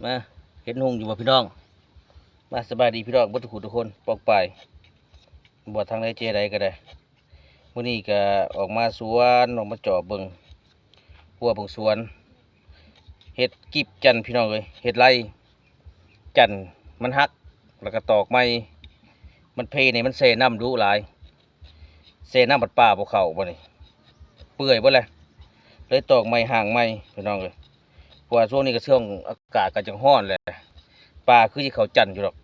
มาเห็นหงอยู่บ่พี่น้องมาสบายดีพี่น้องบ่ทุกคนปอกไปบ่ทางใดเจใดก็ได้มื้อนี้ก็ออกมาสวนออกมาเจาะเบิ่งหัวเบิ่งสวนเฮ็ดกิบจันพี่น้องเอ้ยเฮ็ดไรจันมันหักแล้วก็ตอกไม้มันเพนี่มันเซน้ำดุหลายเซน้ำบัดป่าบ่เข้าบ่นี่เปื่อยบ่เลยเลยตอกไม้ห่างไม้พี่น้องเอ้ยเพราะว่าช่วงนี้ก็ช่วงอากาศก็จังร้อนแหละป่าคือสิเข้าจันอยู่ดอก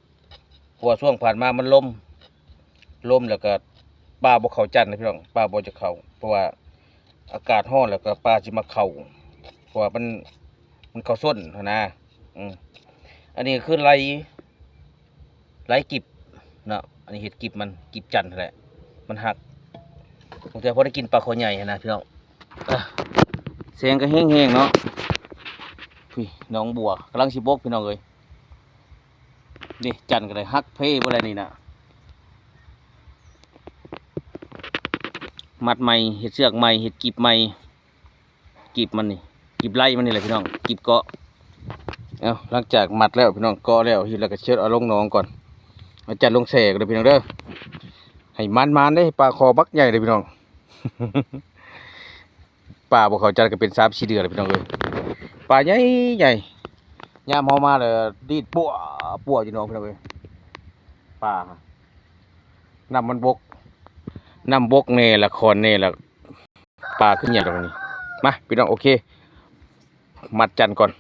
เพราะว่าช่วงผ่านมามันลมแล้วก็ป่าบ่เข้าจันนะพี่น้องป่าบ่จะเข้าเพราะว่าอากาศร้อนแล้วก็ป่าสิมาเข้าเพราะว่ามันเข้าส้นนะอันนี้คือไรกิบเนาะอันนี้เห็ดกิบมันกิบจันทร์แหละมันหักผมจะพอได้กินปลาคอใหญ่นะพี่น้องเสียงก็แห้งๆเนาะพี่น้องบัวกำลังสิบกพี่น้องเลยนี่จันทร์ก็เลยหักเพ่บ่ได้นี่นะมัดใหม่เห็ดเสือกใหม่เห็ดกิบใหม่กิบมันนี่กิบไล่มันนี่แหละพี่น้องกิบเกาะหลังจากมัดแล้วพี่น้องเกาะแล้วทีแล้วก็เชือดเอาลงน้องก่อนเอาจัดลงแสกเลยพี่น้องเด้อให้มันได้ปลาคอบักใหญ่เลยพี่น้อง ปลาบ่เขาจัดก็เป็น3-4เดือนเลยพี่น้องเลยปลาใหญ่ยามเฮามาเลยดีดปัวอยู่น้องพี่น้องเลยปลาน้ำมันบกแน่ละคอนแน่ละปลาขึ้นใหญ่ตรงนี้มาพี่น้องโอเคมัดจันก่อน